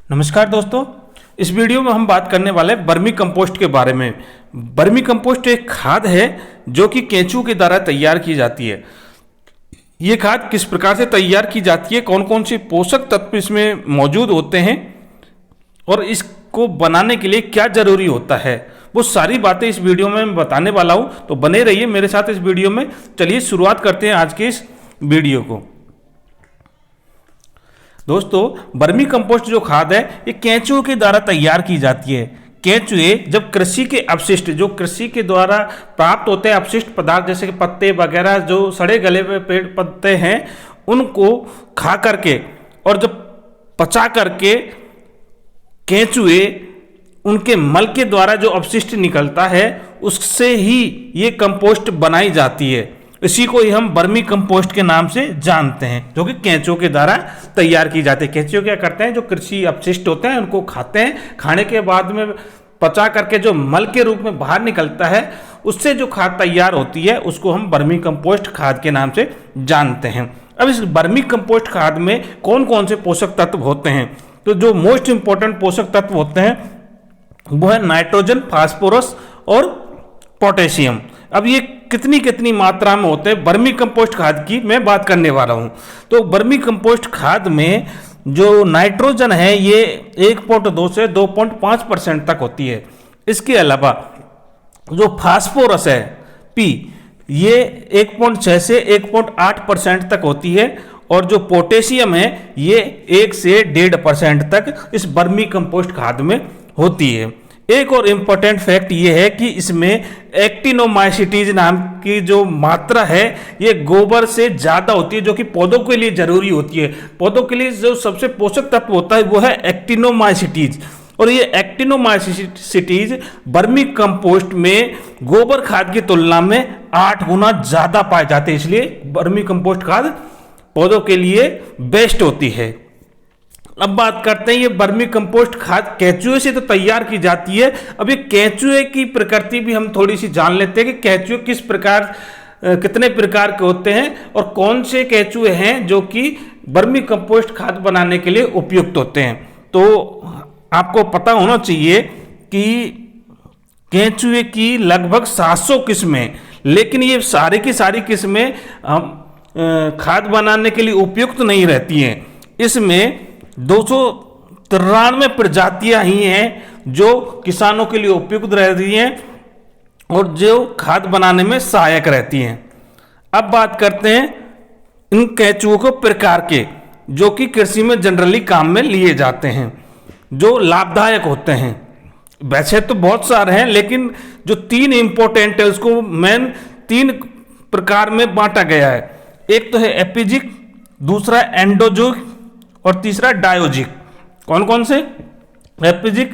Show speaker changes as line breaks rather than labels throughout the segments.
नमस्कार दोस्तों, इस वीडियो में हम बात करने वाले हैं वर्मी कंपोस्ट के बारे में। वर्मी कंपोस्ट एक खाद है जो कि केंचुओं के द्वारा तैयार की जाती है। ये खाद किस प्रकार से तैयार की जाती है, कौन कौन से पोषक तत्व इसमें मौजूद होते हैं और इसको बनाने के लिए क्या जरूरी होता है, वो सारी बातें इस वीडियो में मैं बताने वाला हूँ। तो बने रहिए मेरे साथ इस वीडियो में। चलिए शुरुआत करते हैं आज के इस वीडियो को। दोस्तों, वर्मी कंपोस्ट जो खाद है ये केंचुओं के द्वारा तैयार की जाती है। केंचुए जब कृषि के अपशिष्ट, जो कृषि के द्वारा प्राप्त होते हैं अपशिष्ट पदार्थ, जैसे कि पत्ते वगैरह जो सड़े गले हुए पेड़ पत्ते हैं, उनको खा करके और जब पचा करके केंचुए उनके मल के द्वारा जो अपशिष्ट निकलता है उससे ही ये कंपोस्ट बनाई जाती है। इसी को ही हम वर्मी कंपोस्ट के नाम से जानते हैं, जो कि केंचुओं के द्वारा तैयार की जाती है। केंचुए क्या करते हैं, जो कृषि अपशिष्ट होते हैं उनको खाते हैं। खाने के बाद में पचा करके जो मल के रूप में बाहर निकलता है, उससे जो खाद तैयार होती है उसको हम वर्मी कंपोस्ट खाद के नाम से जानते हैं। अब इस वर्मी कंपोस्ट खाद में कौन कौन से पोषक तत्व होते हैं, तो जो मोस्ट इंपॉर्टेंट पोषक तत्व होते हैं वो है नाइट्रोजन, फास्फोरस और पोटेशियम। अब ये कितनी कितनी मात्रा में होते हैं, वर्मी कंपोस्ट खाद की मैं बात करने वाला हूं। तो वर्मी कंपोस्ट खाद में जो नाइट्रोजन है ये 1.2 से 2.5% तक होती है। इसके अलावा जो फास्फोरस है पी, ये 1.6 से 1.8% तक होती है। और जो पोटेशियम है ये 1 से 1.5% तक इस वर्मी कंपोस्ट खाद में होती है। एक और इम्पोर्टेंट फैक्ट ये है कि इसमें एक्टिनोमाइसिटीज नाम की जो मात्रा है ये गोबर से ज़्यादा होती है, जो कि पौधों के लिए जरूरी होती है। पौधों के लिए जो सबसे पोषक तत्व होता है वो है एक्टिनोमाइसिटीज, और ये एक्टिनोमाइसिटीज वर्मी कंपोस्ट में गोबर खाद की तुलना में 8 गुना ज़्यादा पाए जाते हैं। इसलिए वर्मी कंपोस्ट खाद पौधों के लिए बेस्ट होती है। अब बात करते हैं ये वर्मी कंपोस्ट खाद केंचुए से तो तैयार की जाती है। अब ये केंचुए की प्रकृति भी हम थोड़ी सी जान लेते हैं कि केंचुए किस प्रकार, कितने प्रकार के होते हैं और कौन से केंचुए हैं जो कि वर्मी कंपोस्ट खाद बनाने के लिए उपयुक्त होते हैं। तो आपको पता होना चाहिए कि केंचुए की लगभग 700 किस्में, लेकिन ये सारी की सारी किस्में खाद बनाने के लिए उपयुक्त नहीं रहती हैं। इसमें 293 प्रजातियां ही हैं जो किसानों के लिए उपयुक्त रहती हैं और जो खाद बनाने में सहायक रहती हैं। अब बात करते हैं इन केंचुओं को प्रकार के, जो कि कृषि में जनरली काम में लिए जाते हैं, जो लाभदायक होते हैं। वैसे तो बहुत सारे हैं, लेकिन जो 3 इंपॉर्टेंट है उसको मेन 3 प्रकार में बांटा गया है। एक तो है एपिजिक, दूसरा एंडोजिक और तीसरा डायोजिक। कौन कौन से? एपिजिक,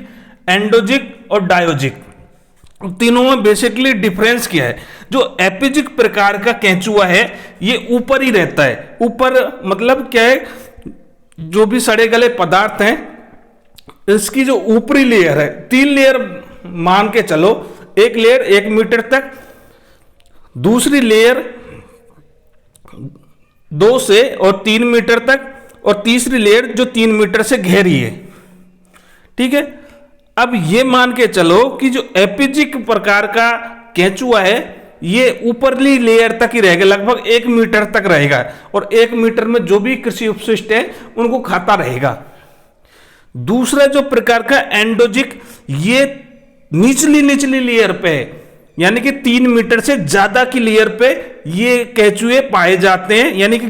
एंडोजिक और डायोजिक। तीनों में बेसिकली डिफरेंस क्या है? जो एपिजिक प्रकार का केंचुआ है ये ऊपर ही रहता है। ऊपर मतलब क्या है, जो भी सड़े गले पदार्थ हैं इसकी जो ऊपरी लेयर है, 3 लेयर मान के चलो। एक लेयर 1 मीटर तक, दूसरी लेयर 2 से और 3 मीटर तक, और तीसरी लेयर जो 3 मीटर से गहरी है। ठीक है, अब ये मान के चलो कि जो एपिजिक प्रकार का केंचुआ है ये ऊपरली लेयर तक ही रहेगा, लगभग 1 मीटर तक रहेगा, और 1 मीटर में जो भी कृषि अपशिष्ट है उनको खाता रहेगा। दूसरा जो प्रकार का एंडोजिक, ये निचली लेयर पे है, यानी कि 3 मीटर से ज्यादा की लेयर पे ये केंचुए पाए जाते हैं। यानी कि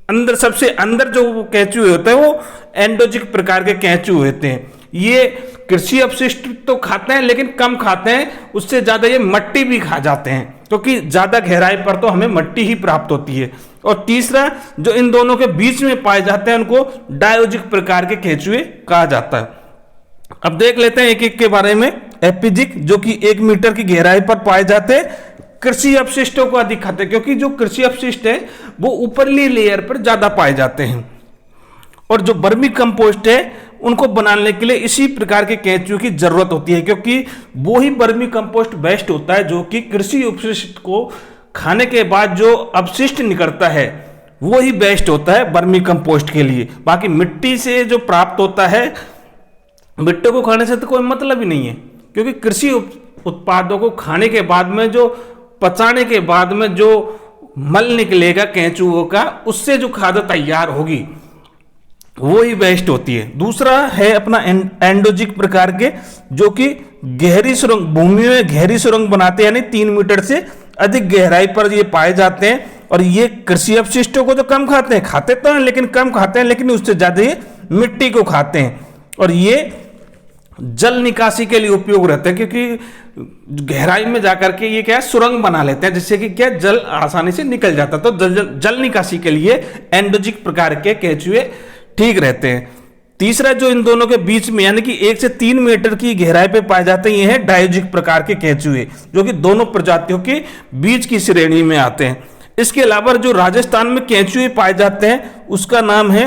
अंदर, सबसे अंदर जो केंचुए होते हैं वो एंडोजिक प्रकार के केंचुए होते हैं। ये कृषि अपशिष्ट तो खाते हैं लेकिन कम खाते हैं, उससे ज्यादा ये मट्टी भी खा जाते हैं, क्योंकि ज्यादा गहराई पर तो हमें मट्टी ही प्राप्त होती है। और तीसरा जो इन दोनों के बीच में पाए जाते हैं उनको डायोजिक प्रकार के केंचुए कहा जाता है। अब देख लेते हैं एक एक के बारे में। एपिजिक, जो कि 1 मीटर की गहराई पर पाए जाते हैं, कृषि अपशिष्टों को अधिक खाते हैं, क्योंकि जो कृषि अपशिष्ट है वो ऊपरली लेयर पर ज्यादा पाए जाते हैं। और जो वर्मी कंपोस्ट है उनको बनाने के लिए इसी प्रकार के केंचुए की जरूरत होती है, क्योंकि वो ही वर्मी कंपोस्ट बेस्ट होता है जो कि कृषि अपशिष्ट को खाने के बाद जो अपशिष्ट निकलता है वो ही बेस्ट होता है वर्मी कंपोस्ट के लिए। बाकी मिट्टी से जो प्राप्त होता है, मिट्टी को खाने से तो कोई मतलब ही नहीं है, क्योंकि कृषि उत्पादों को खाने के बाद में जो पचाने के बाद में जो मल निकलेगा केंचुओं का, उससे जो खाद तैयार होगी वो ही बेस्ट होती है। दूसरा है अपना एंडोजिक प्रकार के, जो कि गहरी सुरंग, भूमि में गहरी सुरंग बनाते हैं, यानी 3 मीटर से अधिक गहराई पर ये पाए जाते हैं। और ये कृषि अपशिष्टों को तो कम खाते हैं, खाते तो हैं लेकिन कम खाते हैं, लेकिन उससे ज्यादा ये मिट्टी को खाते हैं। और ये जल निकासी के लिए उपयोग रहते हैं, क्योंकि गहराई में जाकर के ये क्या है, सुरंग बना लेते हैं, जिससे कि क्या जल आसानी से निकल जाता है। तो जल निकासी के लिए एंडोजिक प्रकार के केंचुए ठीक रहते हैं। तीसरा जो इन दोनों के बीच में यानी कि 1 से 3 मीटर की गहराई पे पाए जाते हैं, ये है डायोजिक प्रकार के केंचुए, जो कि दोनों प्रजातियों के बीच की श्रेणी में आते हैं। इसके अलावा जो राजस्थान में केंचुए पाए जाते हैं उसका नाम है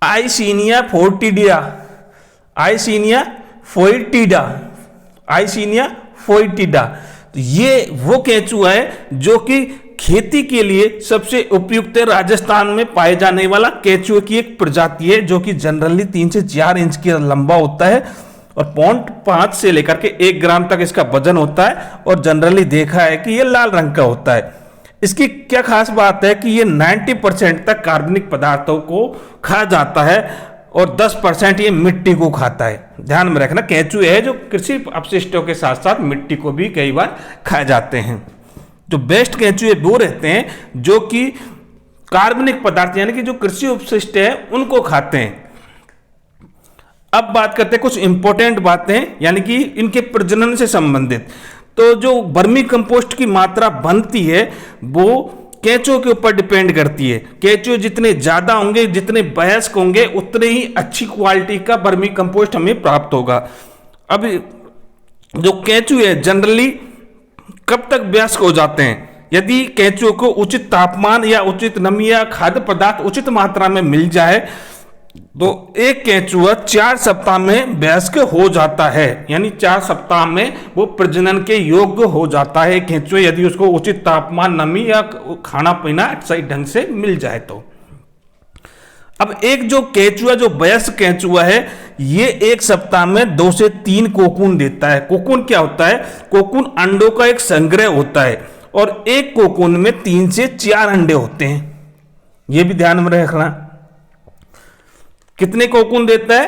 आइसिनिया फोर्टिडिया, आइसिनिया फोइटिडा, आइसिनिया फोइटिडा। तो ये वो केंचुआ है जो कि खेती के लिए सबसे उपयुक्त है। राजस्थान में पाए जाने वाला केंचुए की एक प्रजाति है, जो कि जनरली 3 से 4 इंच की लंबा होता है और 0.5 से लेकर के 1 ग्राम तक इसका वजन होता है। और जनरली देखा है कि ये लाल रंग का होता है। इसकी क्या खास बात है कि ये 90% तक कार्बनिक पदार्थों को खा जाता है और 10% ये मिट्टी को खाता है। ध्यान में रखना, केंचुए है जो कृषि अपशिष्टों के साथ साथ मिट्टी को भी कई बार खा जाते हैं। जो बेस्ट केंचुए वो रहते हैं जो कि कार्बनिक पदार्थ यानी कि जो कृषि अपशिष्ट है उनको खाते हैं। अब बात करते हैं कुछ इंपॉर्टेंट बातें, यानी कि इनके प्रजनन से संबंधित। तो जो वर्मी कंपोस्ट की मात्रा बनती है वो केंचुओं के ऊपर डिपेंड करती है। केंचुए जितने ज्यादा होंगे, जितने वयस्क होंगे, उतने ही अच्छी क्वालिटी का वर्मी कंपोस्ट हमें प्राप्त होगा। अब जो केंचुए जनरली कब तक वयस्क हो जाते हैं? यदि केंचुओं को उचित तापमान या उचित नमी या खाद्य पदार्थ उचित मात्रा में मिल जाए तो एक केंचुआ 4 सप्ताह में वयस्क हो जाता है, यानी 4 सप्ताह में वो प्रजनन के योग्य हो जाता है केंचुआ, यदि उसको उचित तापमान, नमी या खाना पीना सही ढंग से मिल जाए तो। अब एक जो केंचुआ, जो वयस्क केंचुआ है, ये 1 सप्ताह में 2 से 3 कोकून देता है। कोकून क्या होता है? कोकून अंडों का एक संग्रह होता है और एक कोकून में 3 से 4 अंडे होते हैं। ये भी ध्यान में रखना। कितने कोकून देता है?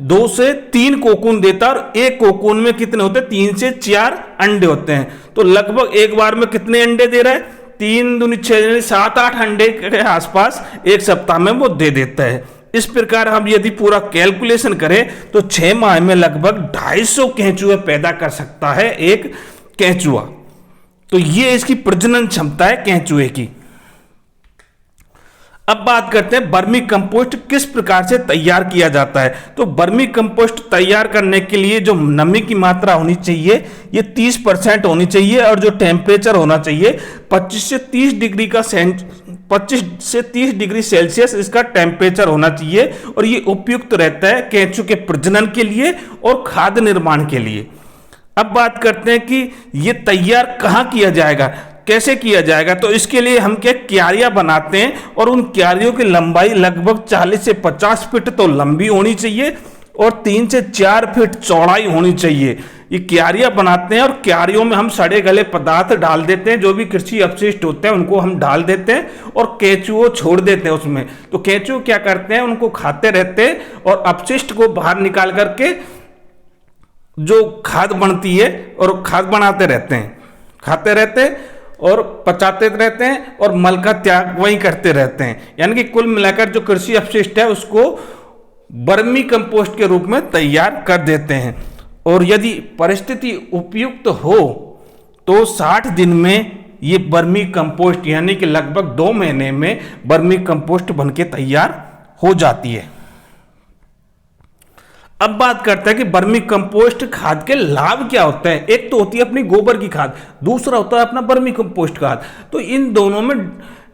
2 से 3 कोकून देता है और एक कोकून में कितने होते हैं? 3 से 4 अंडे होते हैं। तो लगभग एक बार में कितने अंडे दे रहा है? 3 दूनी 6, 7-8 अंडे के आसपास 1 सप्ताह में वो दे देता है। इस प्रकार हम यदि पूरा कैलकुलेशन करें तो 6 माह में लगभग 250 केंचुए पैदा कर सकता है एक केंचुआ। तो ये इसकी प्रजनन क्षमता है केंचुए की। अब बात करते हैं वर्मी कंपोस्ट किस प्रकार से तैयार किया जाता है। तो वर्मी कंपोस्ट तैयार करने के लिए जो नमी की मात्रा होनी चाहिए ये 30% होनी चाहिए और जो टेम्परेचर होना चाहिए 25 से 30 डिग्री सेल्सियस इसका टेम्परेचर होना चाहिए। और ये उपयुक्त रहता है केंचुए के प्रजनन के लिए और खाद्य निर्माण के लिए। अब बात करते हैं कि ये तैयार कहाँ किया जाएगा, कैसे किया जाएगा। तो इसके लिए हम क्या क्यारियां बनाते हैं और उन क्यारियों की लंबाई लगभग 40 से 50 फीट तो लंबी होनी चाहिए और 3 से 4 फीट चौड़ाई होनी चाहिए। ये क्यारियां बनाते हैं और क्यारियों में हम सड़े गले पदार्थ डाल देते हैं, जो भी कृषि अपशिष्ट होते हैं उनको हम डाल देते हैं और केंचुओं छोड़ देते हैं उसमें। तो केंचुओ क्या करते हैं, उनको खाते रहते हैं और अपशिष्ट को बाहर निकाल करके जो खाद बनती है और खाद बनाते रहते हैं, खाते रहते हैं और पचाते रहते हैं और मल का त्याग वहीं करते रहते हैं। यानी कि कुल मिलाकर जो कृषि अपशिष्ट है उसको वर्मी कंपोस्ट के रूप में तैयार कर देते हैं। और यदि परिस्थिति उपयुक्त हो तो 60 दिन में ये वर्मी कंपोस्ट यानी कि लगभग 2 महीने में वर्मी कंपोस्ट बनके तैयार हो जाती है। अब बात करते हैं कि वर्मी कंपोस्ट खाद के लाभ क्या होते हैं। एक तो होती है अपनी गोबर की खाद, दूसरा होता है अपना वर्मी कंपोस्ट खाद। तो इन दोनों में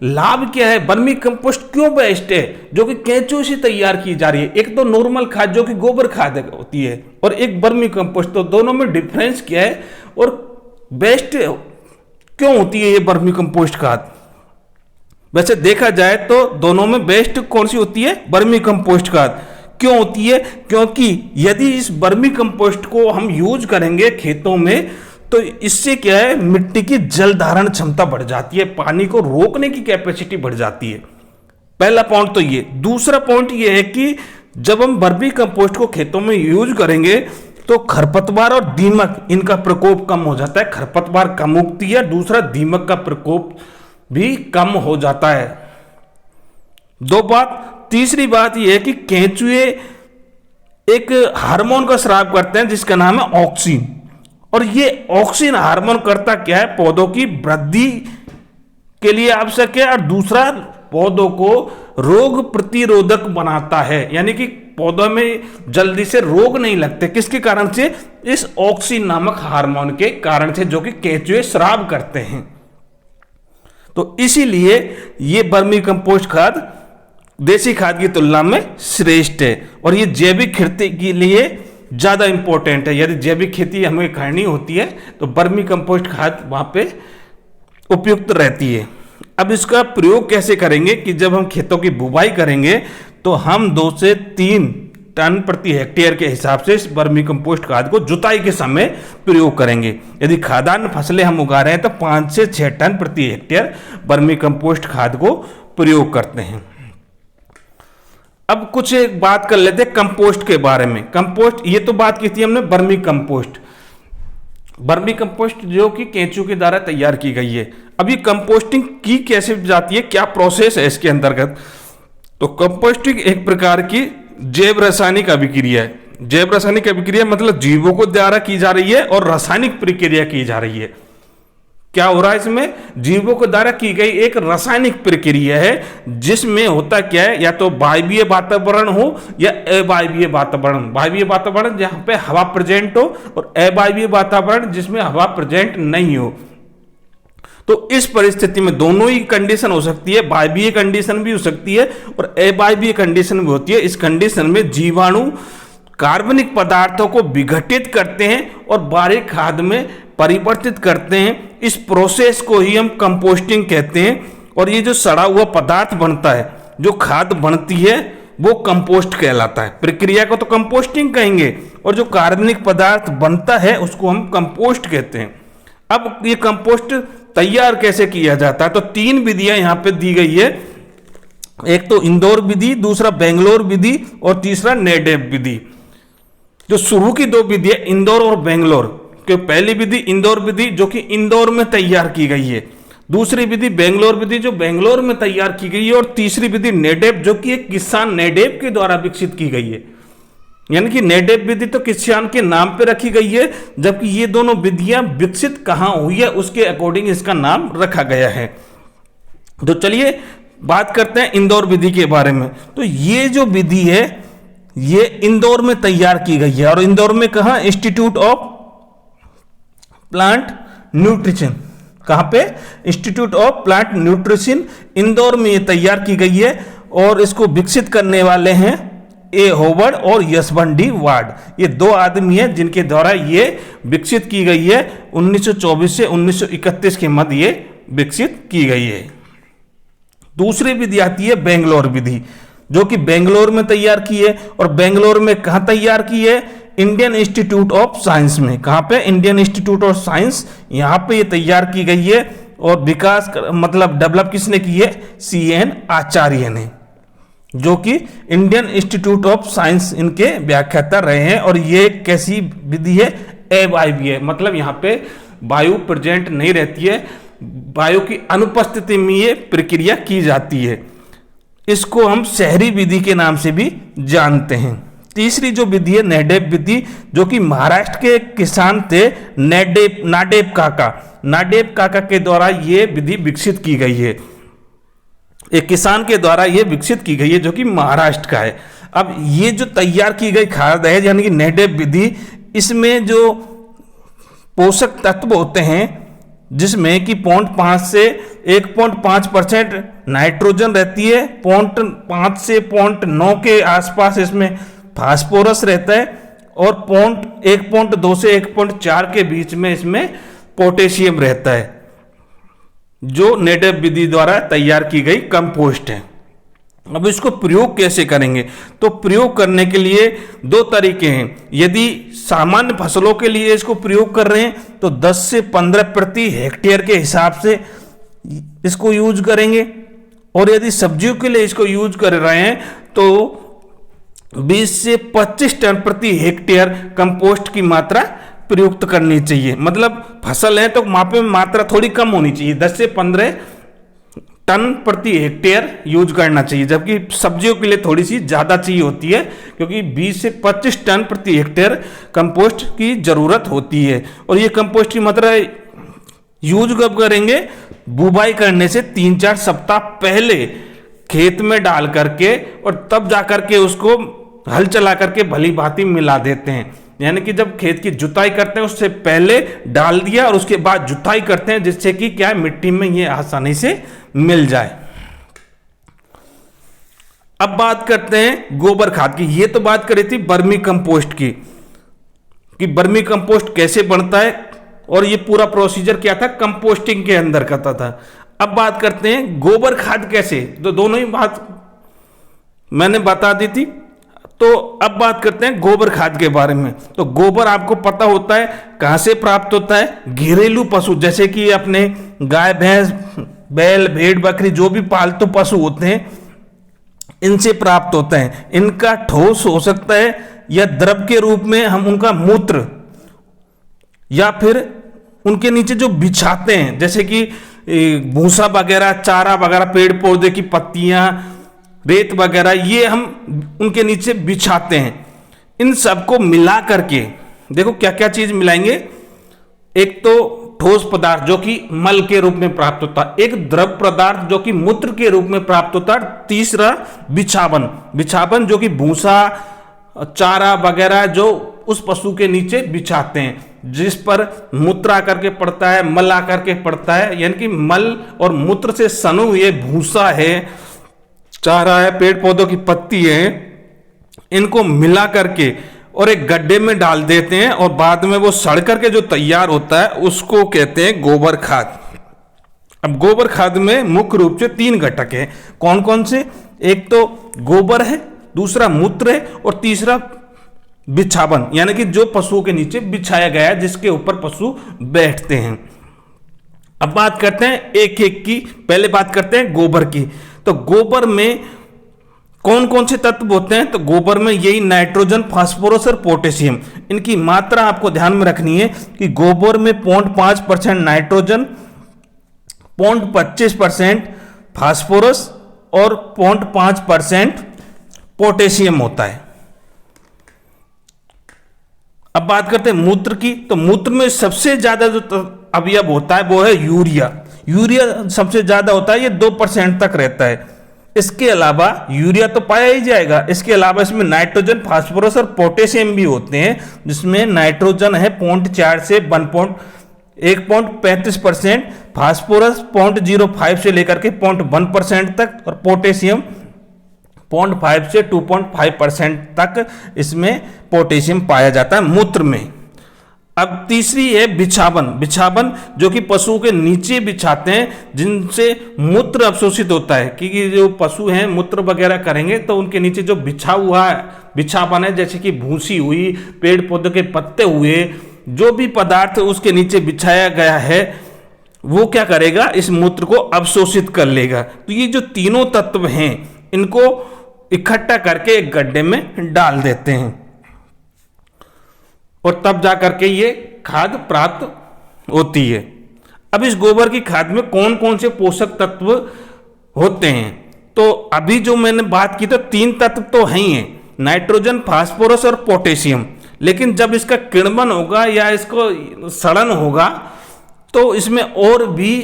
लाभ क्या है, वर्मी कंपोस्ट क्यों बेस्ट है जो कि केंचुए से तैयार की जा रही है। एक तो नॉर्मल खाद जो कि गोबर खाद होती है और एक वर्मी कंपोस्ट, तो दोनों में डिफरेंस क्या है और बेस्ट क्यों होती है ये वर्मी कंपोस्ट खाद। वैसे देखा जाए तो दोनों में बेस्ट कौन सी होती है, वर्मी कंपोस्ट खाद। क्यों होती है, क्योंकि यदि इस वर्मी कंपोस्ट को हम यूज करेंगे खेतों में तो इससे क्या है, मिट्टी की जल धारण क्षमता बढ़ जाती है, पानी को रोकने की कैपेसिटी बढ़ जाती है। पहला पॉइंट तो ये। दूसरा पॉइंट ये है कि जब हम वर्मी कंपोस्ट को खेतों में यूज करेंगे तो खरपतवार और दीमक इनका प्रकोप कम हो जाता है, खरपतवार कम उगती है, दूसरा दीमक का प्रकोप भी कम हो जाता है। दो बात। तीसरी बात यह है कि केंचुए एक हार्मोन का स्राव करते हैं जिसका नाम है ऑक्सिन, और ये ऑक्सिन हार्मोन करता क्या है, पौधों की वृद्धि के लिए आवश्यक है, और दूसरा पौधों को रोग प्रतिरोधक बनाता है, यानी कि पौधों में जल्दी से रोग नहीं लगते। किसके कारण से, इस ऑक्सिन नामक हार्मोन के कारण से, जो कि केंचुए स्राव करते हैं। तो इसीलिए ये वर्मी कंपोस्ट खाद देसी खाद की तुलना में श्रेष्ठ है, और ये जैविक खेती के लिए ज्यादा इंपॉर्टेंट है। यदि जैविक खेती हमें करनी होती है तो वर्मी कंपोस्ट खाद वहां पे उपयुक्त रहती है। अब इसका प्रयोग कैसे करेंगे कि जब हम खेतों की बुवाई करेंगे तो हम 2 से 3 टन प्रति हेक्टेयर के हिसाब से इस वर्मी कंपोस्ट खाद को जुताई के समय प्रयोग करेंगे। यदि खाद्यान्न फसलें हम उगा रहे हैं तो 5 से 6 टन प्रति हेक्टेयर वर्मी कंपोस्ट खाद को प्रयोग करते हैं। अब कुछ एक बात कर लेते हैं कंपोस्ट के बारे में। कंपोस्ट, ये तो बात की थी हमने वर्मी कंपोस्ट, वर्मी कंपोस्ट जो कि केंचुए के द्वारा तैयार की गई है। अब ये कंपोस्टिंग की कैसे जाती है, क्या प्रोसेस है इसके अंतर्गत। तो कंपोस्टिंग एक प्रकार की जैव रासायनिक अभिक्रिया है। जैव रासायनिक अभिक्रिया मतलब जीवों को द्वारा की जा रही है और रासायनिक प्रक्रिया की जा रही है। क्या हो रहा है इसमें, जीवों के द्वारा की गई एक रासायनिक प्रक्रिया है जिसमें होता क्या है, या तो वायवीय वातावरण हो या अवायवीय वातावरण। वायवीय वातावरण जहां पे हवा प्रेजेंट हो, और अवायवीय वातावरण जिसमें हवा प्रेजेंट नहीं हो। तो इस परिस्थिति में दोनों ही कंडीशन हो सकती है, वायवीय कंडीशन भी हो सकती है और अवायवीय कंडीशन भी होती है। इस कंडीशन में जीवाणु कार्बनिक पदार्थों को विघटित करते हैं और बारीक खाद में परिवर्तित करते हैं। इस प्रोसेस को ही हम कंपोस्टिंग कहते हैं। और ये जो सड़ा हुआ पदार्थ बनता है, जो खाद बनती है, वो कंपोस्ट कहलाता है। प्रक्रिया को तो कंपोस्टिंग कहेंगे, और जो कार्बनिक पदार्थ बनता है उसको हम कंपोस्ट कहते हैं। अब ये कंपोस्ट तैयार कैसे किया जाता है, तो 3 विधियां यहां पे दी गई है। एक तो इंदौर विधि, दूसरा बेंगलोर विधि और तीसरा नेडेप विधि। जो शुरू की 2 विधियां इंदौर और बेंगलोर, कि पहली विधि इंदौर विधि जो कि इंदौर में तैयार की गई है, दूसरी विधि बेंगलोर विधि जो बेंगलोर में तैयार की गई है, और तीसरी विधि नेडेप जो कि एक किसान नेडेप के द्वारा विकसित की गई है। यानी कि नेडेप विधि तो किसान के नाम पे रखी गई है, जबकि ये दोनों विधियां विकसित कहां हुई है उसके अकॉर्डिंग इसका नाम रखा गया है। तो चलिए बात करते हैं इंदौर विधि के बारे में। तो ये जो विधि है ये इंदौर में तैयार की गई है, और इंदौर में कहां, इंस्टीट्यूट ऑफ प्लांट न्यूट्रिशन, कहां पे, institute of plant nutrition Indore में ये तैयार की गई है। और इसको विकसित करने वाले हैं ए होवर्ड और यशवंत डी वार्ड। ये 2 आदमी हैं जिनके द्वारा ये विकसित की गई है। 1924 से 1931 के मध्य ये विकसित की गई है। दूसरी विधि आती है बेंगलोर विधि, जो कि बेंगलोर में तैयार की है। और बेंगलोर में कहां तैयार की है, इंडियन इंस्टीट्यूट ऑफ साइंस में। कहां पे, इंडियन इंस्टीट्यूट ऑफ साइंस, यहां पे ये तैयार की गई है। और विकास मतलब डेवलप किसने की है, CN आचार्य ने, जो कि इंडियन इंस्टीट्यूट ऑफ साइंस इनके व्याख्याता रहे हैं। और ये कैसी विधि है, अवायवीय, मतलब यहां पे वायु प्रेजेंट नहीं रहती है, वायु की अनुपस्थिति में ये प्रक्रिया की जाती है। इसको हम शहरी विधि के नाम से भी जानते हैं। तीसरी जो विधि है नेडेप विधि, जो कि महाराष्ट्र के किसान थे नाडेप काका के द्वारा ये विधि विकसित की गई है। एक किसान के द्वारा ये विकसित की गई है जो कि महाराष्ट्र का है। अब ये जो तैयार की गई खाद है यानी कि नेडेप विधि, इसमें जो पोषक तत्व होते हैं जिसमें कि 0.5 से 1.5% नाइट्रोजन रहती है, 0.5 से 0.9 के आसपास इसमें फास्फोरस रहता है, और 1.2 से 1.4 के बीच में इसमें पोटेशियम रहता है। जो नेडवेब विधि द्वारा तैयार की गई कंपोस्ट है। अब इसको प्रयोग कैसे करेंगे? तो प्रयोग करने के लिए दो तरीके हैं। यदि सामान्य फसलों के लिए इसको प्रयोग कर रहे हैं तो 10 से 15 प्रति हेक्टेयर के हिसाब से इसको यूज करेंगे, और यदि सब्जियों के लिए इसको यूज कर रहे हैं तो 20 से 25 टन प्रति हेक्टेयर कंपोस्ट की मात्रा प्रयुक्त करनी चाहिए। मतलब फसल है तो मापे में मात्रा थोड़ी कम होनी चाहिए, 10 से 15 टन प्रति हेक्टेयर यूज करना चाहिए, जबकि सब्जियों के लिए थोड़ी सी ज़्यादा चाहिए होती है, क्योंकि 20 से 25 टन प्रति हेक्टेयर कंपोस्ट की ज़रूरत होती है। और ये कंपोस्ट की मात्रा यूज कब करेंगे? बुवाई करने से 3-4 सप्ताह पहले खेत में डाल करके, और तब जा करके उसको हल चला करके भली भांति मिला देते हैं। यानी कि जब खेत की जुताई करते हैं उससे पहले डाल दिया और उसके बाद जुताई करते हैं, जिससे कि क्या है, मिट्टी में ये आसानी से मिल जाए। अब बात करते हैं गोबर खाद की। ये तो बात करी थी वर्मी कंपोस्ट की, कि वर्मी कंपोस्ट कैसे बनता है, और ये पूरा प्रोसीजर क्या था, कंपोस्टिंग के अंदर करता था। अब बात करते हैं गोबर खाद कैसे, तो दोनों ही बात मैंने बता दी थी। तो अब बात करते हैं गोबर खाद के बारे में। तो गोबर आपको पता होता है कहाँ से प्राप्त होता है? घरेलू पशु, जैसे कि अपने गाय, भैंस, बैल, भेड़, बकरी, जो भी पालतू पशु होते हैं, इनसे प्राप्त होता है। इनका ठोस हो सकता है या द्रव के रूप में हम उनका मूत्र, या फिर उनके नीचे जो बिछाते हैं, जैसे कि भूसा वगैरह, चारा वगैरह, पेड़ पौधे की पत्तियां, रेत वगैरह, ये हम उनके नीचे बिछाते हैं। इन सबको मिला करके देखो क्या क्या चीज मिलाएंगे। एक तो ठोस पदार्थ जो कि मल के रूप में प्राप्त होता है, एक द्रव पदार्थ जो कि मूत्र के रूप में प्राप्त होता है, तीसरा बिछावन जो कि भूसा, चारा वगैरह जो उस पशु के नीचे बिछाते हैं, जिस पर मूत्र आकर के पड़ता है, मल आकर के पड़ता है। यानी कि मल और मूत्र से सनु हुए भूसा है, चारा है, पेड़ पौधों की पत्ती है, इनको मिला करके और एक गड्ढे में डाल देते हैं, और बाद में वो सड़ करके जो तैयार होता है उसको कहते हैं गोबर खाद। अब गोबर खाद में मुख्य रूप से 3 घटक हैं। कौन कौन से? एक तो गोबर है, दूसरा मूत्र है, और तीसरा बिछावन, यानी कि जो पशुओं के नीचे बिछाया गया है, जिसके ऊपर पशु बैठते हैं। अब बात करते हैं एक एक की। पहले बात करते हैं गोबर की। तो गोबर में कौन कौन से तत्व होते हैं? तो गोबर में यही नाइट्रोजन, फास्फोरस और पोटेशियम, इनकी मात्रा आपको ध्यान में रखनी है कि गोबर में 0.5% नाइट्रोजन, 0.25% फास्फोरस और 0.5% पोटेशियम होता है। अब बात करते हैं मूत्र की। तो मूत्र में सबसे ज्यादा जो अवयव होता है वो है यूरिया। यूरिया सबसे ज्यादा होता है, ये 2% तक रहता है। इसके अलावा यूरिया तो पाया ही जाएगा, इसके अलावा इसमें नाइट्रोजन, फास्फोरस और पोटेशियम भी होते हैं, जिसमें नाइट्रोजन है 0.4 से 1.35%, फास्फोरस 0.05 से लेकर के 0.1% तक, और पोटेशियम 0.5 से 2.5% तक इसमें पोटेशियम पाया जाता है मूत्र में। अब तीसरी है बिछावन जो कि पशुओं के नीचे बिछाते हैं, जिनसे मूत्र अवशोषित होता है, क्योंकि जो पशु हैं मूत्र वगैरह करेंगे तो उनके नीचे जो बिछा हुआ बिछावन है, जैसे कि भूसी हुई, पेड़ पौधे के पत्ते हुए, जो भी पदार्थ उसके नीचे बिछाया गया है वो क्या करेगा, इस मूत्र को अवशोषित कर लेगा। तो ये जो तीनों तत्व हैं इनको इकट्ठा करके एक गड्ढे में डाल देते हैं, और तब जा करके ये खाद प्राप्त होती है। अब इस गोबर की खाद में कौन कौन से पोषक तत्व होते हैं? तो अभी जो मैंने बात की तो 3 तत्व तो हैं ही हैं, नाइट्रोजन, फास्फोरस और पोटेशियम। लेकिन जब इसका किण्वन होगा या इसको सड़न होगा तो इसमें और भी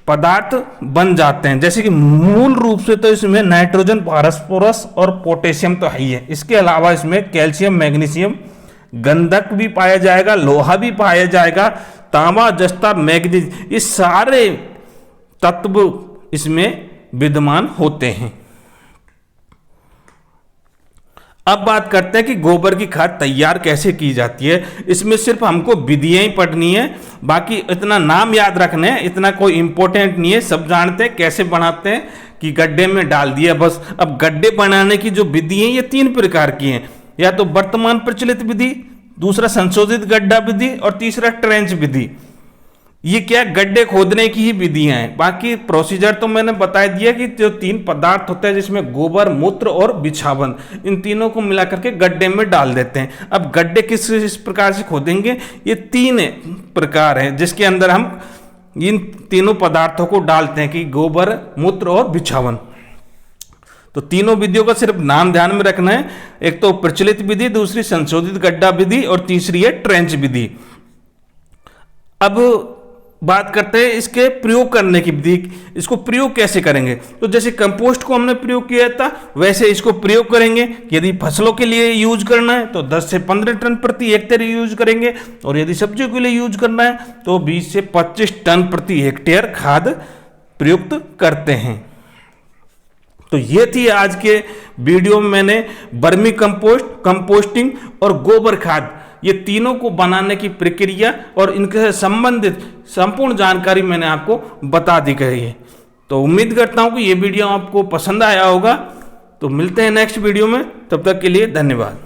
पदार्थ बन जाते हैं, जैसे कि मूल रूप से तो इसमें नाइट्रोजन, फास्फोरस और पोटेशियम तो है ही है। इसके अलावा इसमें कैल्शियम, मैग्नीशियम, गंधक भी पाया जाएगा, लोहा भी पाया जाएगा, तांबा, जस्ता, मैग्नीज, ये सारे तत्व इसमें विद्यमान होते हैं। अब बात करते हैं कि गोबर की खाद तैयार कैसे की जाती है। इसमें सिर्फ हमको विधियां ही पढ़नी है, बाकी इतना नाम याद रखने हैं, इतना कोई इंपॉर्टेंट नहीं है, सब जानते हैं कैसे बनाते हैं कि गड्ढे में डाल दिया बस। अब गड्ढे बनाने की जो विधि है ये 3 प्रकार की हैं, या तो वर्तमान प्रचलित विधि, दूसरा संशोधित गड्ढा विधि और तीसरा ट्रेंच विधि। ये क्या गड्ढे खोदने की ही विधियां हैं, बाकी प्रोसीजर तो मैंने बता दिया कि जो 3 पदार्थ होते हैं जिसमें गोबर, मूत्र और बिछावन, इन तीनों को मिला करके गड्ढे में डाल देते हैं। अब गड्ढे किस प्रकार से खोदेंगे, ये 3 प्रकार हैं जिसके अंदर हम इन तीनों पदार्थों को डालते हैं कि गोबर, मूत्र और बिछावन। तो तीनों विधियों का सिर्फ नाम ध्यान में रखना है, एक तो प्रचलित विधि, दूसरी संशोधित गड्ढा विधि और तीसरी है ट्रेंच विधि। अब बात करते हैं इसके प्रयोग करने की विधि, इसको प्रयोग कैसे करेंगे। तो जैसे कंपोस्ट को हमने प्रयोग किया था वैसे इसको प्रयोग करेंगे। यदि फसलों के लिए यूज करना है तो 10 से 15 टन प्रति हेक्टेयर यूज करेंगे, और यदि सब्जियों के लिए यूज करना है तो 20 से 25 टन प्रति हेक्टेयर खाद प्रयुक्त करते हैं। तो ये थी आज के वीडियो में मैंने वर्मी कंपोस्ट, कंपोस्टिंग और गोबर खाद, ये तीनों को बनाने की प्रक्रिया और इनके संबंधित संपूर्ण जानकारी मैंने आपको बता दी गई है। तो उम्मीद करता हूं कि ये वीडियो आपको पसंद आया होगा। तो मिलते हैं नेक्स्ट वीडियो में, तब तक के लिए धन्यवाद।